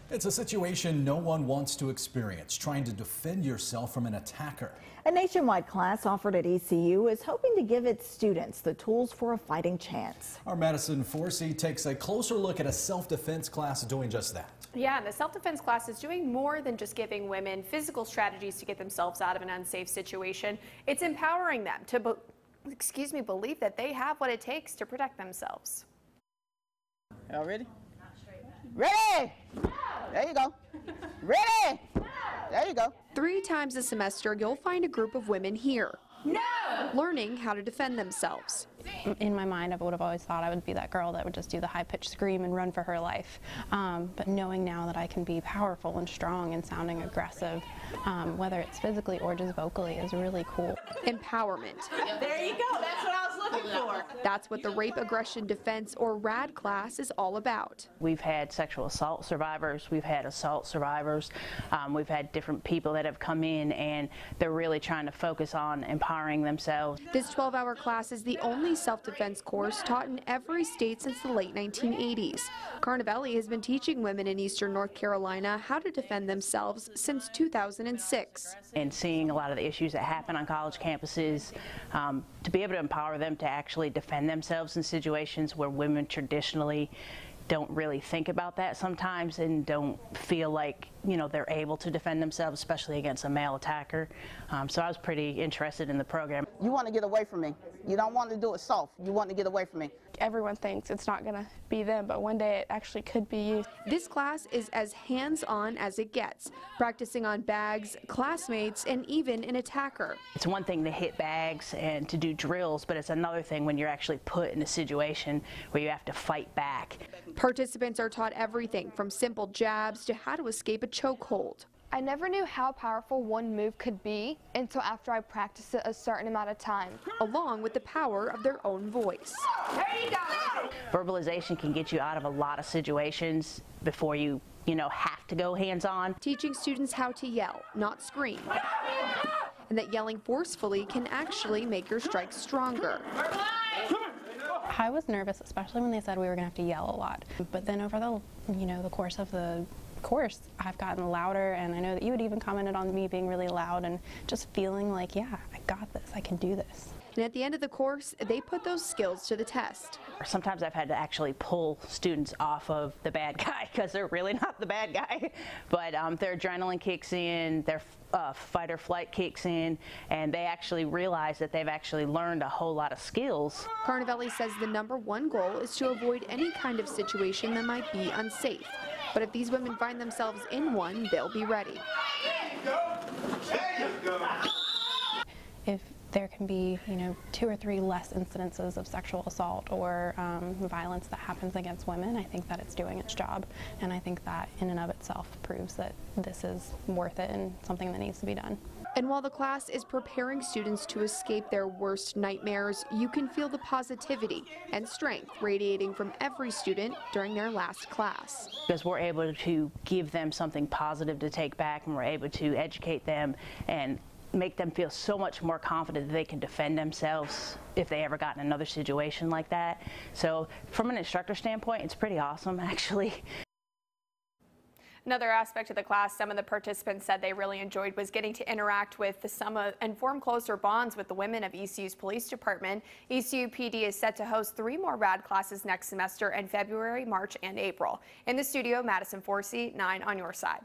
It's a situation no one wants to experience, trying to defend yourself from an attacker. A nationwide class offered at ECU is hoping to give its students the tools for a fighting chance. Our Madison Forsey takes a closer look at a self-defense class doing just that. Yeah, the self-defense class is doing more than just giving women physical strategies to get themselves out of an unsafe situation. It's empowering them to believe that they have what it takes to protect themselves. Y'all ready? Ready! There you go. Ready! There you go. 3 times a semester, you'll find a group of women here. No! Learning how to defend themselves. In my mind, I would have always thought I would be that girl that would just do the high-pitched scream and run for her life. But knowing now that I can be powerful and strong and sounding aggressive, whether it's physically or just vocally, is really cool. Empowerment. There you go. That's what I was looking for. That's what the Rape Aggression Defense, or RAD class, is all about. We've had sexual assault survivors, we've had assault survivors, we've had different people that have come in, and they're really trying to focus on empowering themselves. This 12-hour class is the only self-defense course taught in every state since the late 1980s. Carnavelli has been teaching women in eastern North Carolina how to defend themselves since 2006. And seeing a lot of the issues that happen on college campuses, to be able to empower them to actually defend themselves in situations where women traditionally don't really think about that sometimes and don't feel like, you know, they're able to defend themselves, especially against a male attacker. So I was pretty interested in the program. You want to get away from me. You don't want to do it soft. You want to get away from me. Everyone thinks it's not going to be them, but one day it actually could be you. This class is as hands-on as it gets, practicing on bags, classmates, and even an attacker. It's one thing to hit bags and to do drills, but it's another thing when you're actually put in a situation where you have to fight back. Participants are taught everything from simple jabs to how to escape a chokehold. I never knew how powerful one move could be until after I practiced it a certain amount of time. Along with the power of their own voice. There you go. Verbalization can get you out of a lot of situations before you have to go hands-on. Teaching students how to yell, not scream. And that yelling forcefully can actually make your strikes stronger. I was nervous, especially when they said we were going to have to yell a lot. But then over the course of the course, I've gotten louder, and I know that you had even commented on me being really loud and just feeling like, yeah, I got this, I can do this. And at the end of the course, they put those skills to the test. Sometimes I've had to actually pull students off of the bad guy because they're really not the bad guy. But their adrenaline kicks in, their fight or flight kicks in, and they actually realize that they've actually learned a whole lot of skills. Carnavelli says the #1 goal is to avoid any kind of situation that might be unsafe. But if these women find themselves in one, they'll be ready. If there can be, 2 or 3 less incidences of sexual assault or violence that happens against women, I think that it's doing its job. And I think that in and of itself proves that this is worth it and something that needs to be done. And while the class is preparing students to escape their worst nightmares, you can feel the positivity and strength radiating from every student during their last class. Because we're able to give them something positive to take back, and we're able to educate them and make them feel so much more confident that they can defend themselves if they ever got in another situation like that. So from an instructor standpoint, it's pretty awesome, actually. Another aspect of the class some of the participants said they really enjoyed was getting to interact with and form closer bonds with the women of ECU's police department. ECU PD is set to host 3 more RAD classes next semester in February, March, and April. In the studio, Madison Forsey, 9 on your side.